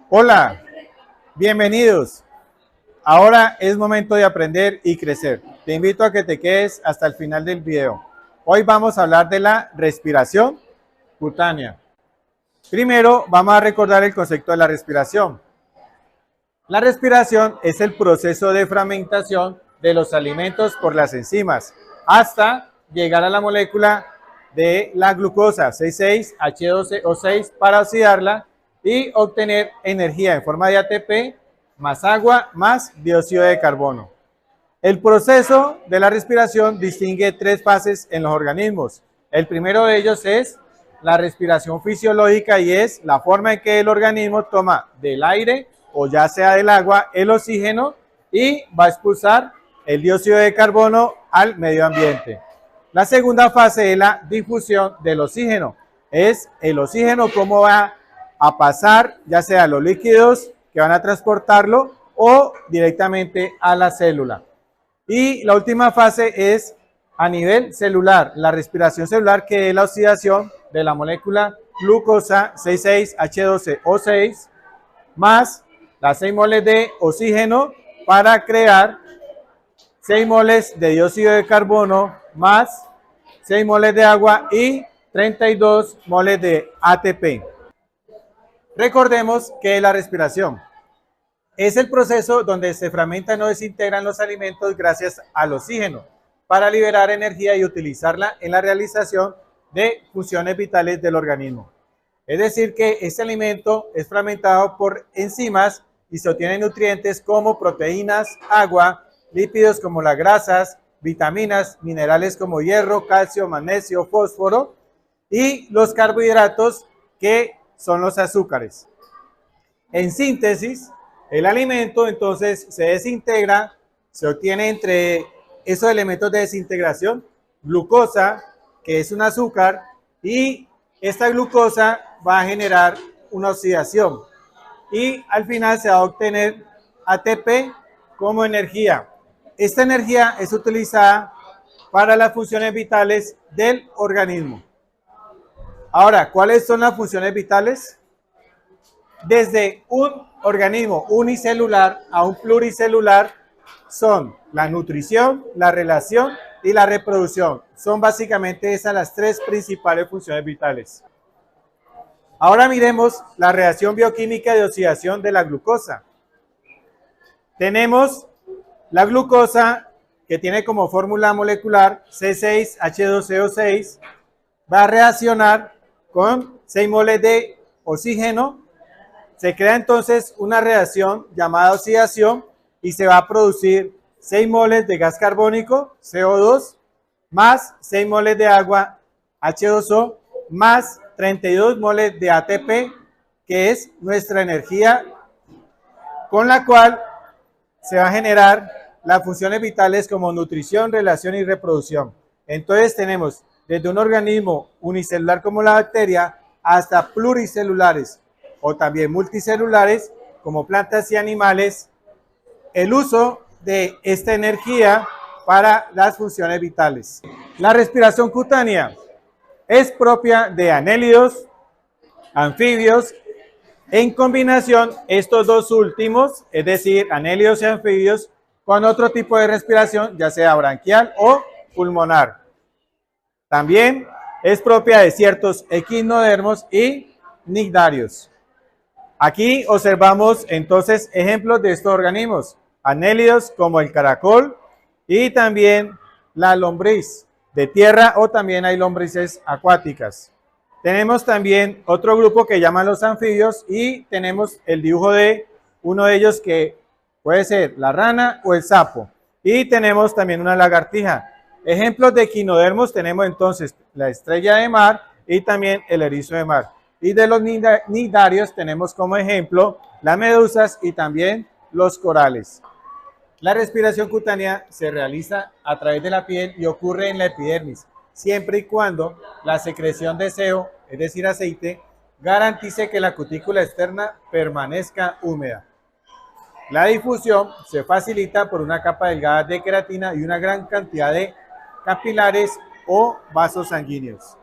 Hola, bienvenidos. Ahora es momento de aprender y crecer. Te invito a que te quedes hasta el final del video. Hoy vamos a hablar de la respiración cutánea. Primero, vamos a recordar el concepto de la respiración. La respiración es el proceso de fragmentación de los alimentos por las enzimas hasta llegar a la molécula de la glucosa 6,6-H12O6 para oxidarla y obtener energía en forma de ATP más agua más dióxido de carbono. El proceso de la respiración distingue tres fases en los organismos. El primero de ellos es la respiración fisiológica y es la forma en que el organismo toma del aire o ya sea del agua el oxígeno y va a expulsar el dióxido de carbono al medio ambiente. La segunda fase es la difusión del oxígeno. Es el oxígeno cómo va a pasar ya sea a los líquidos que van a transportarlo o directamente a la célula. Y la última fase es a nivel celular, la respiración celular, que es la oxidación de la molécula glucosa 6,6-H12O6 más las 6 moles de oxígeno para crear 6 moles de dióxido de carbono más 6 moles de agua y 32 moles de ATP. Recordemos que la respiración es el proceso donde se fragmentan o desintegran los alimentos gracias al oxígeno para liberar energía y utilizarla en la realización de funciones vitales del organismo. Es decir, que este alimento es fragmentado por enzimas y se obtienen nutrientes como proteínas, agua, lípidos como las grasas, vitaminas, minerales como hierro, calcio, magnesio, fósforo y los carbohidratos que son los azúcares. En síntesis, el alimento entonces se desintegra, se obtiene entre esos elementos de desintegración glucosa, que es un azúcar, y esta glucosa va a generar una oxidación y al final se va a obtener ATP como energía. Esta energía es utilizada para las funciones vitales del organismo. Ahora, ¿cuáles son las funciones vitales? Desde un organismo unicelular a un pluricelular son la nutrición, la relación y la reproducción. Son básicamente esas las tres principales funciones vitales. Ahora miremos la reacción bioquímica de oxidación de la glucosa. Tenemos la glucosa que tiene como fórmula molecular C6H12O6, va a reaccionar con 6 moles de oxígeno. Se crea entonces una reacción llamada oxidación y se va a producir 6 moles de gas carbónico, CO2, más 6 moles de agua, H2O, más 32 moles de ATP, que es nuestra energía con la cual se va a generar las funciones vitales como nutrición, relación y reproducción. Entonces tenemos desde un organismo unicelular como la bacteria hasta pluricelulares o también multicelulares como plantas y animales, el uso de esta energía para las funciones vitales. La respiración cutánea es propia de anélidos, anfibios, en combinación estos dos últimos, es decir, anélidos y anfibios, con otro tipo de respiración, ya sea branquial o pulmonar. También es propia de ciertos equinodermos y cnidarios. Aquí observamos entonces ejemplos de estos organismos, anélidos como el caracol y también la lombriz de tierra o también hay lombrices acuáticas. Tenemos también otro grupo que llaman los anfibios y tenemos el dibujo de uno de ellos que puede ser la rana o el sapo. Y tenemos también una lagartija. Ejemplos de equinodermos tenemos entonces la estrella de mar y también el erizo de mar. Y de los cnidarios tenemos como ejemplo las medusas y también los corales. La respiración cutánea se realiza a través de la piel y ocurre en la epidermis, siempre y cuando la secreción de sebo, es decir, aceite, garantice que la cutícula externa permanezca húmeda. La difusión se facilita por una capa delgada de queratina y una gran cantidad de capilares o vasos sanguíneos.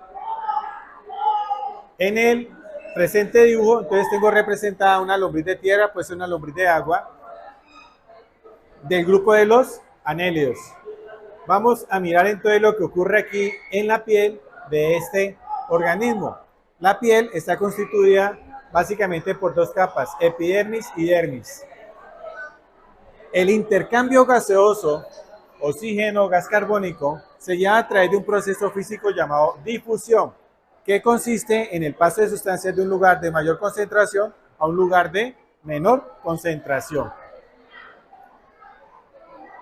En el presente dibujo, entonces tengo representada una lombriz de tierra, pues una lombriz de agua, del grupo de los anélidos. Vamos a mirar entonces lo que ocurre aquí en la piel de este organismo. La piel está constituida básicamente por dos capas, epidermis y dermis. El intercambio gaseoso, oxígeno, gas carbónico, se lleva a través de un proceso físico llamado difusión, que consiste en el paso de sustancias de un lugar de mayor concentración a un lugar de menor concentración.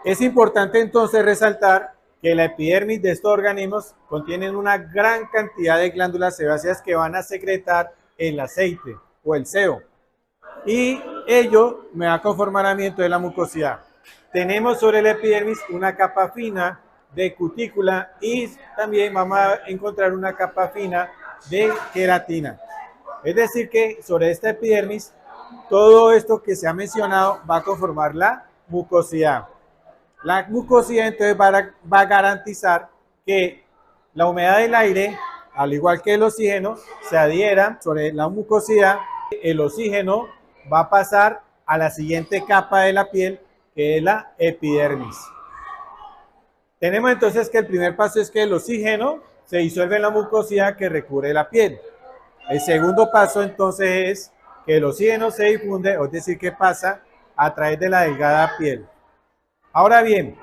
Es importante entonces resaltar que la epidermis de estos organismos contienen una gran cantidad de glándulas sebáceas que van a secretar el aceite o el sebo, y ello me va a conformar a mí entonces la mucosidad. Tenemos sobre la epidermis una capa fina de cutícula y también vamos a encontrar una capa fina de queratina. Es decir que sobre esta epidermis todo esto que se ha mencionado va a conformar la mucosidad. La mucosidad entonces va a garantizar que la humedad del aire, al igual que el oxígeno, se adhiera sobre la mucosidad. El oxígeno va a pasar a la siguiente capa de la piel, que es la epidermis. Tenemos entonces que el primer paso es que el oxígeno se disuelve en la mucosidad que recubre la piel. El segundo paso entonces es que el oxígeno se difunde, es decir, que pasa a través de la delgada piel. Ahora bien,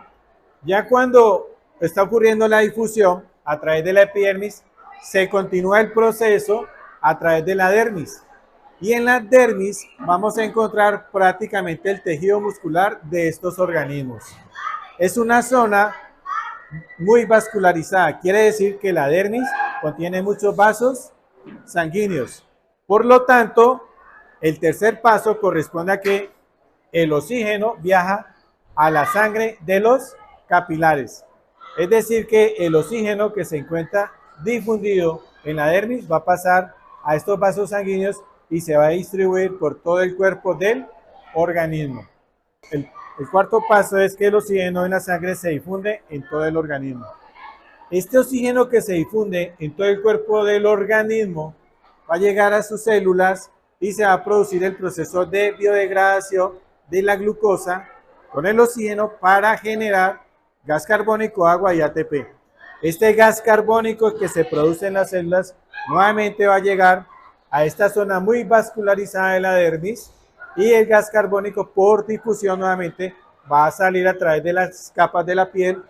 ya cuando está ocurriendo la difusión a través de la epidermis, se continúa el proceso a través de la dermis. Y en la dermis vamos a encontrar prácticamente el tejido muscular de estos organismos. Es una zona muy vascularizada, quiere decir que la dermis contiene muchos vasos sanguíneos. Por lo tanto, el tercer paso corresponde a que el oxígeno viaja a la sangre de los capilares. Es decir que el oxígeno que se encuentra difundido en la dermis va a pasar a estos vasos sanguíneos y se va a distribuir por todo el cuerpo del organismo. El cuarto paso es que el oxígeno en la sangre se difunde en todo el organismo. Este oxígeno que se difunde en todo el cuerpo del organismo va a llegar a sus células y se va a producir el proceso de biodegradación de la glucosa con el oxígeno para generar gas carbónico, agua y ATP. Este gas carbónico que se produce en las células nuevamente va a llegar a esta zona muy vascularizada de la dermis, y el gas carbónico por difusión nuevamente va a salir a través de las capas de la piel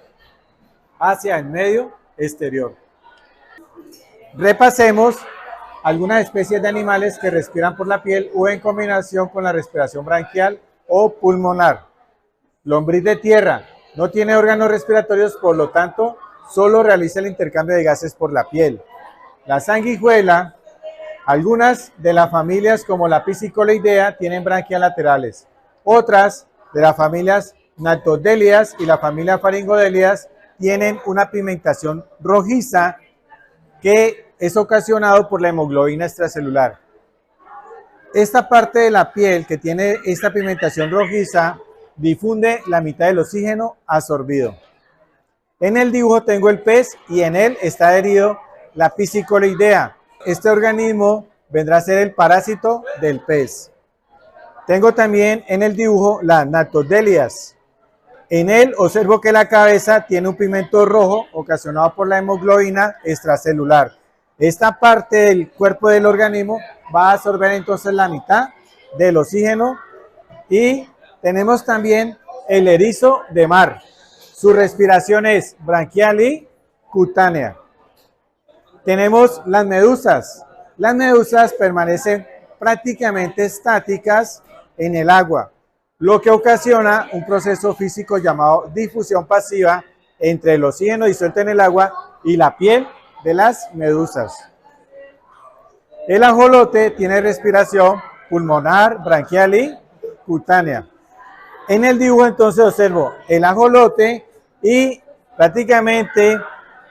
hacia el medio exterior. Repasemos algunas especies de animales que respiran por la piel o en combinación con la respiración branquial o pulmonar. Lombriz de tierra no tiene órganos respiratorios, por lo tanto, solo realiza el intercambio de gases por la piel. La sanguijuela, algunas de las familias como la Piscicoleidea tienen branquias laterales. Otras de las familias Nactodélidas y la familia Faringodélidas tienen una pigmentación rojiza que es ocasionado por la hemoglobina extracelular. Esta parte de la piel que tiene esta pigmentación rojiza difunde la mitad del oxígeno absorbido. En el dibujo tengo el pez y en él está adherido la Piscicoleidea. Este organismo vendrá a ser el parásito del pez. Tengo también en el dibujo las Nactodélidas. En él observo que la cabeza tiene un pigmento rojo ocasionado por la hemoglobina extracelular. Esta parte del cuerpo del organismo va a absorber entonces la mitad del oxígeno. Y tenemos también el erizo de mar. Su respiración es branquial y cutánea. Tenemos las medusas. Las medusas permanecen prácticamente estáticas en el agua, lo que ocasiona un proceso físico llamado difusión pasiva entre el oxígeno disuelto en el agua y la piel de las medusas. El ajolote tiene respiración pulmonar, branquial y cutánea. En el dibujo entonces observo el ajolote y prácticamente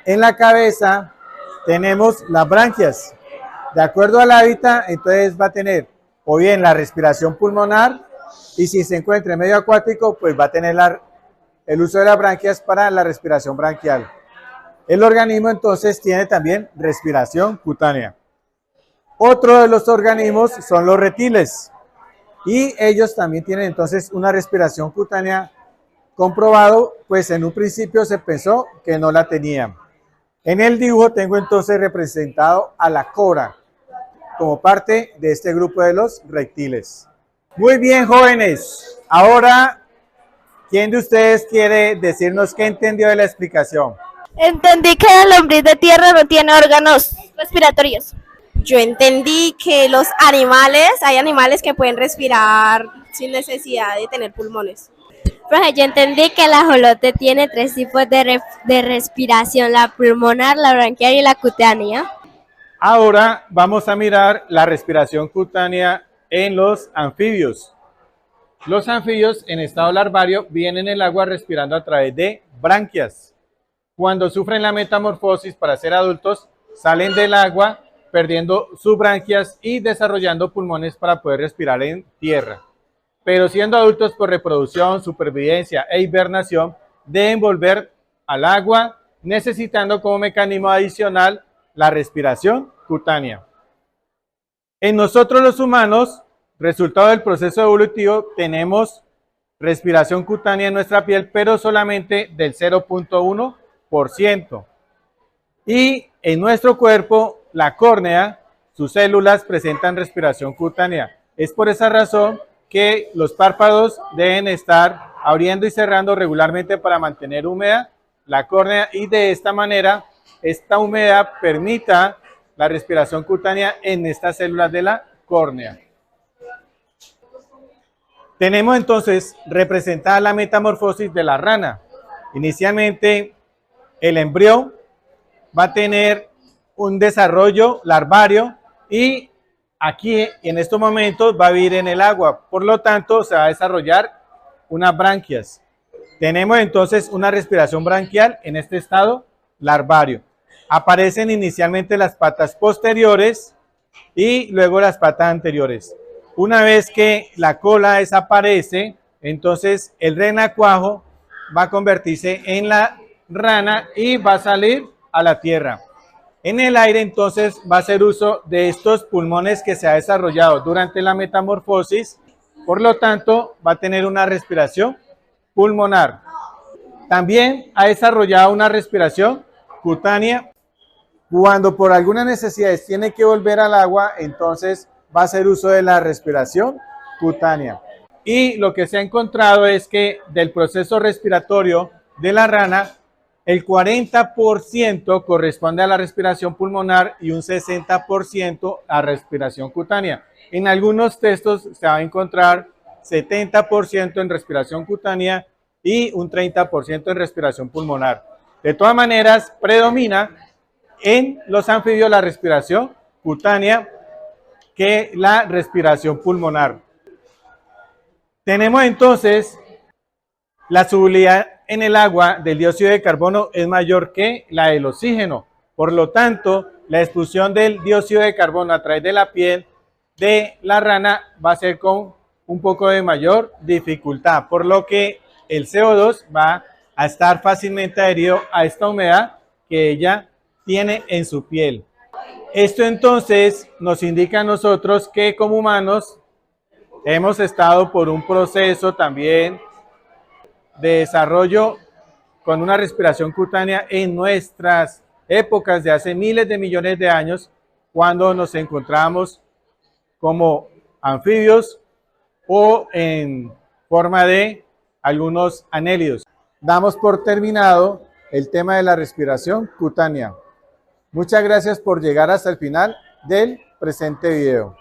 en la cabeza tenemos las branquias. De acuerdo al hábitat, entonces va a tener o bien la respiración pulmonar, y si se encuentra en medio acuático, pues va a tener el uso de las branquias para la respiración branquial. El organismo entonces tiene también respiración cutánea. Otro de los organismos son los reptiles y ellos también tienen entonces una respiración cutánea comprobado, pues en un principio se pensó que no la tenían. En el dibujo tengo entonces representado a la cobra como parte de este grupo de los reptiles. Muy bien, jóvenes. Ahora, ¿quién de ustedes quiere decirnos qué entendió de la explicación? Entendí que la lombriz de tierra no tiene órganos respiratorios. Yo entendí que hay animales que pueden respirar sin necesidad de tener pulmones. Profe, yo entendí que el ajolote tiene 3 tipos de respiración, la pulmonar, la branquial y la cutánea. Ahora vamos a mirar la respiración cutánea en los anfibios. Los anfibios en estado larvario viven en el agua respirando a través de branquias. Cuando sufren la metamorfosis para ser adultos, salen del agua perdiendo sus branquias y desarrollando pulmones para poder respirar en tierra. Pero siendo adultos por reproducción, supervivencia e hibernación, deben volver al agua, necesitando como mecanismo adicional la respiración cutánea. En nosotros los humanos, resultado del proceso evolutivo, tenemos respiración cutánea en nuestra piel, pero solamente del 0.1%. Y en nuestro cuerpo, la córnea, sus células presentan respiración cutánea. Es por esa razón que los párpados deben estar abriendo y cerrando regularmente para mantener húmeda la córnea y de esta manera esta humedad permita la respiración cutánea en estas células de la córnea. Tenemos entonces representada la metamorfosis de la rana. Inicialmente el embrión va a tener un desarrollo larvario y aquí en estos momentos va a vivir en el agua, por lo tanto se va a desarrollar unas branquias. Tenemos entonces una respiración branquial en este estado larvario. Aparecen inicialmente las patas posteriores y luego las patas anteriores. Una vez que la cola desaparece, entonces el renacuajo va a convertirse en la rana y va a salir a la tierra. En el aire entonces va a hacer uso de estos pulmones que se ha desarrollado durante la metamorfosis, por lo tanto va a tener una respiración pulmonar. También ha desarrollado una respiración cutánea. Cuando por alguna necesidad tiene que volver al agua, entonces va a hacer uso de la respiración cutánea. Y lo que se ha encontrado es que del proceso respiratorio de la rana, el 40% corresponde a la respiración pulmonar y un 60% a respiración cutánea. En algunos textos se va a encontrar 70% en respiración cutánea y un 30% en respiración pulmonar. De todas maneras, predomina en los anfibios la respiración cutánea que la respiración pulmonar. Tenemos entonces la solubilidad en el agua del dióxido de carbono es mayor que la del oxígeno. Por lo tanto, la expulsión del dióxido de carbono a través de la piel de la rana va a ser con un poco de mayor dificultad, por lo que el CO2 va a estar fácilmente adherido a esta humedad que ella tiene en su piel. Esto entonces nos indica a nosotros que como humanos hemos estado por un proceso también de desarrollo con una respiración cutánea en nuestras épocas de hace miles de millones de años, cuando nos encontramos como anfibios o en forma de algunos anélidos. Damos por terminado el tema de la respiración cutánea. Muchas gracias por llegar hasta el final del presente video.